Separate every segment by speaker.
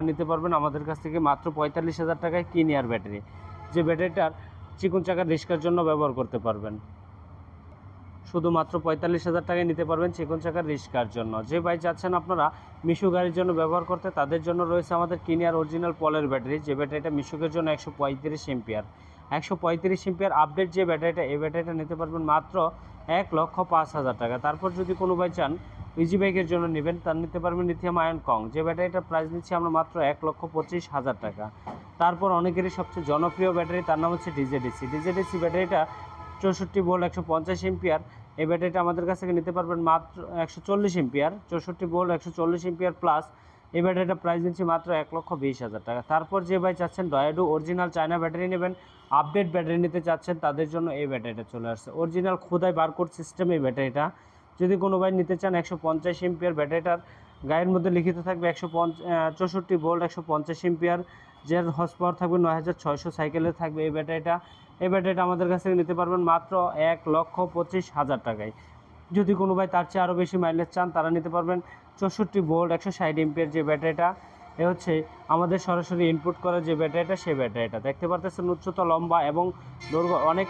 Speaker 1: নিতে পারবেন আমাদের কাছ থেকে মাত্র 45,000 টাকায় কিনিয়ার ব্যাটারি, যে ব্যাটারিটার চিকন চাকার রিস্কার জন্য ব্যবহার করতে পারবেন। শুধুমাত্র 45,000 টাকায় নিতে পারবেন চিকন চাকার রিস্কার জন্য। যে ভাই চাচ্ছেন আপনারা মিশুক গাড়ির জন্য ব্যবহার করতে, তাদের জন্য রয়েছে আমাদের কিনিয়ার অরিজিনাল পলের ব্যাটারি, যে ব্যাটারিটা মিশুকের জন্য 135 এম্পিয়ার আপডেট যে ব্যাটারিটা, এই ব্যাটারিটা নিতে পারবেন মাত্র 1,05,000 টাকা। তারপর যদি কোনো ভাই চান ইজি বাইকের জন্য নেবেন, তার নিতে পারবেন লিথিয়াম আয়ন কং, যে ব্যাটারিটার প্রাইস নিচ্ছি আমরা মাত্র 1,25,000 টাকা। তারপর অনেকেরই সবচেয়ে জনপ্রিয় ব্যাটারি, তার নাম হচ্ছে ডিজেডিসি ব্যাটারিটা 64 ভোল্ট 150 এম্পিয়ার। এই ব্যাটারিটা আমাদের কাছ থেকে নিতে পারবেন মাত্র 140 এম্পিয়ার, 64 ভোল্ট 140 এম্পিয়ার প্লাস। এই ব্যাটারিটা প্রাইস নিচ্ছি মাত্র 1,20,000 টাকা। তারপর যে ভাই চাচ্ছেন ডয়াডু অরিজিনাল চায়না ব্যাটারি নেবেন, আপডেট ব্যাটারি নিতে চাচ্ছেন, তাদের জন্য এই ব্যাটারিটা চলে আসছে অরিজিনাল খোদাই বারকোড সিস্টেম। এই ব্যাটারিটা যদি কোনো ভাই নিতে চান 150 এম্পিয়ার, ব্যাটারিটার গায়ের মধ্যে লিখিত থাকবে 64 ভোল্ট 150 এম্পিয়ার, যার হর্স পাওয়ার থাকবে 9600 সাইকেলের থাকবে এই ব্যাটারিটা। এই ব্যাটারিটা আমাদের কাছ থেকে নিতে পারবেন মাত্র 1,25,000 টাকায়। যদি কোনো ভাই তার চেয়ে আরও বেশি মাইলেজ চান, তারা নিতে পারবেন 64 ভোল্ট 160 এম্পিয়ার যে ব্যাটারিটা। এ হচ্ছে আমাদের সরাসরি ইনপুট করা যে ব্যাটারিটা, সেই ব্যাটারিটা দেখতে পারতেছেন উচ্চতা লম্বা এবং দৈর্ঘ্য অনেক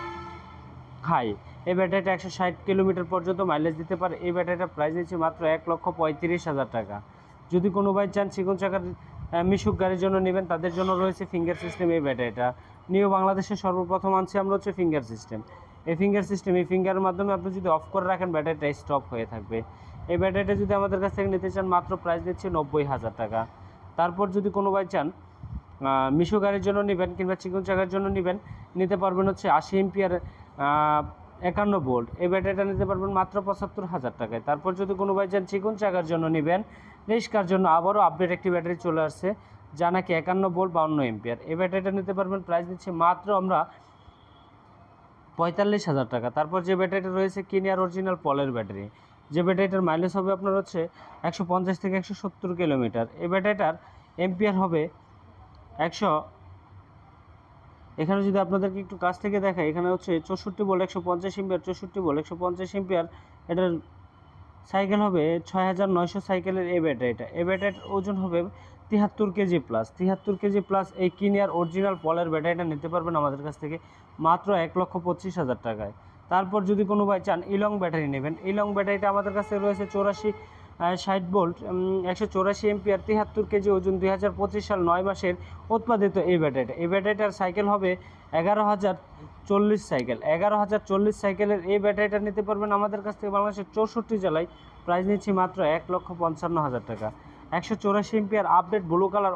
Speaker 1: হাই। এই ব্যাটারিটা 160 কিলোমিটার পর্যন্ত মাইলেজ দিতে পারে। এই ব্যাটারিটার প্রাইস দিচ্ছি মাত্র 1,35,000 টাকা। যদি কোনো ভাই চান চিকন চাকার মিশুক গাড়ির জন্য নেবেন, তাদের জন্য রয়েছে ফিঙ্গার সিস্টেম এই ব্যাটারিটা। নিউ বাংলাদেশে সর্বপ্রথম আনছি আমরা হচ্ছে ফিঙ্গার সিস্টেম। এই ফিঙ্গারের মাধ্যমে আপনি যদি অফ করে রাখেন, ব্যাটারিটা স্টপ হয়ে থাকবে। এই ব্যাটারিটা যদি আমাদের কাছ থেকে নিতে চান, মাত্র প্রাইস দিচ্ছি 90,000 টাকা। তারপর যদি কোনো ভাই চান মিশুক গাড়ির জন্য নেবেন কিংবা চিকন চাকার জন্য নিতে পারবেন হচ্ছে 80 এম্পিয়ার 51 ভোল্ট। এই ব্যাটারিটা নিতে পারবেন মাত্র 75,000 টাকায়। তারপর যদি কোনো ভাই চান চিকন চাকার জন্য নেবেন, রিস্কার জন্য আবারও আপডেট একটি ব্যাটারি চলে আসছে, যা নাকি 51 ভোল্ট 52 এম্পিয়ার। এই ব্যাটারিটা নিতে পারবেন, প্রাইস দিচ্ছি মাত্র আমরা 45,000 টাকা। তারপর যে ব্যাটারিটা রয়েছে কিনিয়ার অরিজিনাল পলের ব্যাটারি, যে ব্যাটারিটার মাইলেজ হবে আপনার হচ্ছে 150 থেকে 170 কিলোমিটার। এই ব্যাটারিটার এম্পিয়ার হবে 100। এখানে যদি আপনাদেরকে একটু কাছ থেকে দেখাই, এখানে হচ্ছে 64 ভোল্ট 150 এম্পিয়ার, 64 ভোল্ট 150 এম্পিয়ার। এটার সাইকেল হবে 6,900 সাইকেলের এই ব্যাটারিটা। এই ব্যাটারিটার ওজন হবে 73 কেজি প্লাস। 73 কেজি প্লাস এই কিনিয়ার অরিজিনাল পলের ব্যাটারিটা নিতে পারবেন আমাদের কাছ থেকে মাত্র 1,25,000 টাকায়। তারপর যদি কোনো ভাই চান ইলং ব্যাটারি নেবেন, ইলং ব্যাটারিটা আমাদের কাছে রয়েছে 60 ভোল্ট 184 এম্পিয়ার, 73 কেজি ওজন, 2025 সাল 9 মাসের উৎপাদিত এই ব্যাটারিটা। এই ব্যাটারিটার সাইকেল হবে 11,040 সাইকেল। 11,040 সাইকেলের এই ব্যাটারিটা নিতে পারবেন আমাদের কাছ থেকে বাংলাদেশের 64 জেলায়। প্রাইস নিচ্ছি মাত্র 1,55,000 টাকা। 184 এম্পিয়ার আপডেট ব্লু কালার